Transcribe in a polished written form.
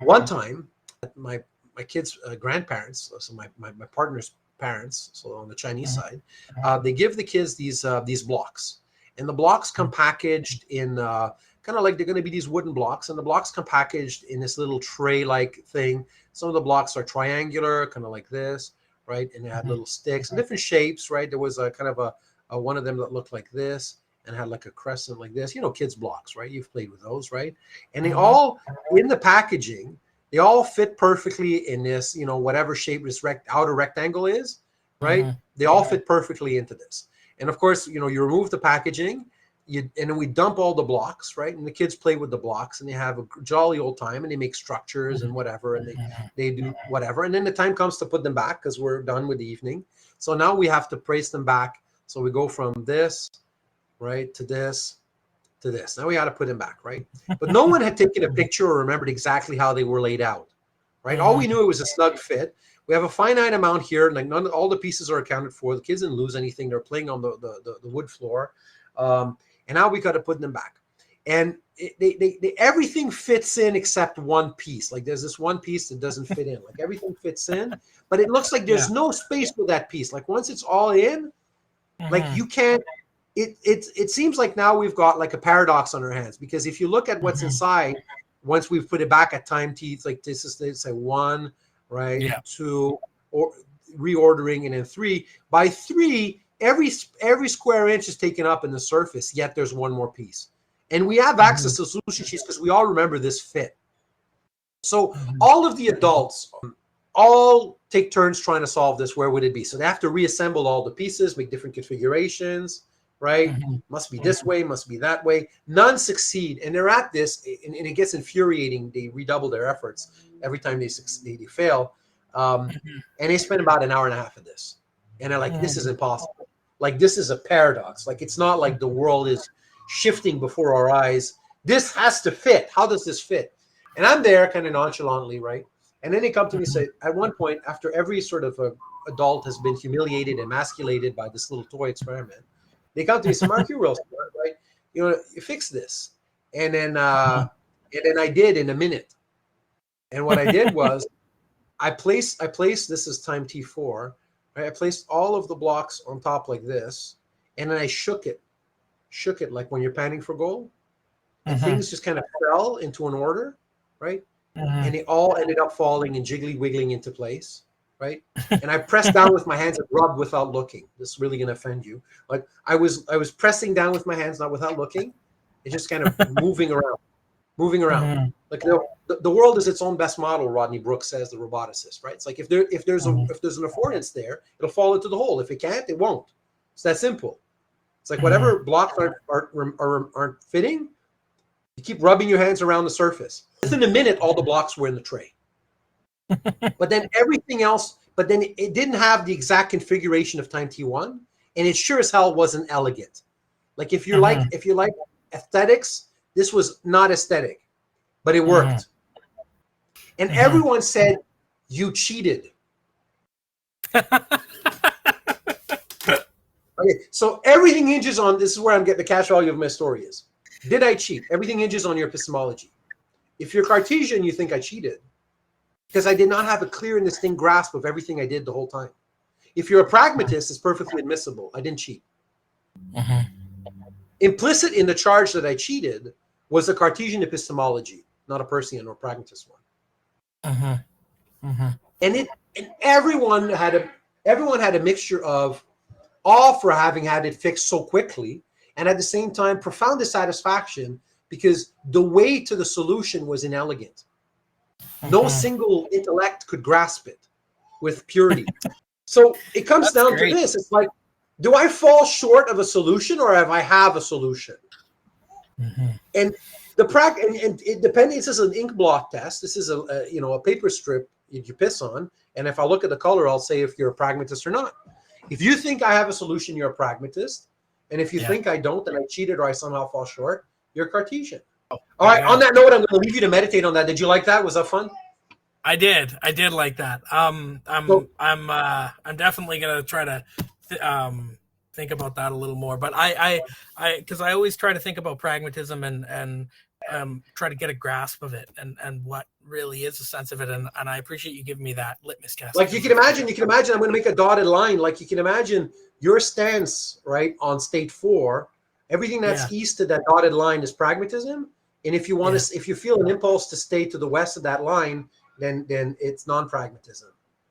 One time, my kids' grandparents, so my partner's parents, so on the Chinese side, they give the kids these blocks, and the blocks come packaged in kind of like they're going to be these wooden blocks, and the blocks come packaged in this little tray-like thing. Some of the blocks are triangular, kind of like this, right? And they had little sticks and different shapes, right? There was a kind of a one of them that looked like this and had like a crescent like this. You know, kids' blocks, right? You've played with those, right? And they all, in the packaging, they all fit perfectly in this, you know, whatever shape this outer rectangle is, right? They all fit perfectly into this. And of course, you know, you remove the packaging, and then we dump all the blocks, right? And the kids play with the blocks, and they have a jolly old time, and they make structures and whatever, and they do whatever. And then the time comes to put them back because we're done with the evening. So now we have to place them back. So we go from this, right, to this, to this. Now we got to put them back, right? But no one had taken a picture or remembered exactly how they were laid out, right? All we knew it was a snug fit. We have a finite amount here, like all the pieces are accounted for. The kids didn't lose anything. They're playing on the wood floor. And now we got to put them back. And they everything fits in except one piece. Like there's this one piece that doesn't fit in. Like everything fits in, but it looks like there's no space for that piece. Like once it's all in, like you can't, it seems like now we've got like a paradox on our hands, because if you look at what's inside, once we've put it back at time t, it's like this is, they say 1, right? 2, or reordering, and then 3. By 3, every square inch is taken up in the surface, yet there's one more piece. And we have access to solution sheets because we all remember this fit. So all of the adults all take turns trying to solve this. Where would it be? So they have to reassemble all the pieces, make different configurations, right? Must be this way, must be that way. None succeed. And they're at this, and it gets infuriating. They redouble their efforts every time they fail. And they spend about an hour and a half of this. And they're like, this is impossible. Like, this is a paradox. Like, it's not like the world is shifting before our eyes. This has to fit. How does this fit? And I'm there kind of nonchalantly, right? And then they come to me and say, at one point, after every sort of adult has been humiliated and emasculated by this little toy experiment, they come to me and say, Mark, you're real smart, right? You know, you fix this. And then I did in a minute. And what I did was I placed, this is time T4, right? I placed all of the blocks on top like this, and then I shook it like when you're panning for gold. And things just kind of fell into an order, right? And they all ended up falling and jiggly wiggling into place, right? And I pressed down with my hands and rubbed without looking. This is really going to offend you. Like I was pressing down with my hands, not without looking. It's just kind of moving around. Like the world is its own best model, Rodney Brooks says, the roboticist, right? It's like if there's an affordance there, it'll fall into the hole. If it can't, it won't. It's that simple. It's like whatever blocks aren't fitting, you keep rubbing your hands around the surface. Within a minute, all the blocks were in the tray. But then everything else, it didn't have the exact configuration of time T1, and it sure as hell wasn't elegant. Like if you like aesthetics, this was not aesthetic, but it worked. And everyone said, you cheated. Okay, so everything hinges on, this is where I'm getting the cash value of my story is. Did I cheat? Everything hinges on your epistemology. If you're Cartesian, you think I cheated because I did not have a clear and distinct grasp of everything I did the whole time. If you're a pragmatist, it's perfectly admissible. I didn't cheat. Implicit in the charge that I cheated was a Cartesian epistemology, not a Peircean or pragmatist one. And everyone had a mixture of awe for having had it fixed so quickly, and at the same time, profound dissatisfaction because the way to the solution was inelegant. No single intellect could grasp it with purity. So it comes down to this. It's like, do I fall short of a solution or have I have a solution? And it depends. This is an ink blot test. This is a paper strip you piss on. And if I look at the color, I'll say if you're a pragmatist or not. If you think I have a solution, you're a pragmatist. And if you think I don't, and I cheated or I somehow fall short, you're Cartesian. All right. On that note, I'm going to leave you to meditate on that. Did you like that? Was that fun? I did like that. I'm definitely going to try to think about that a little more. But I because I always try to think about pragmatism and try to get a grasp of it and what really is the sense of it. And I appreciate you giving me that litmus test. Like you can imagine, I'm going to make a dotted line. Like you can imagine your stance, right, on state 4, everything that's east of that dotted line is pragmatism. And if you want to, if you feel an impulse to stay to the west of that line, then it's non-pragmatism.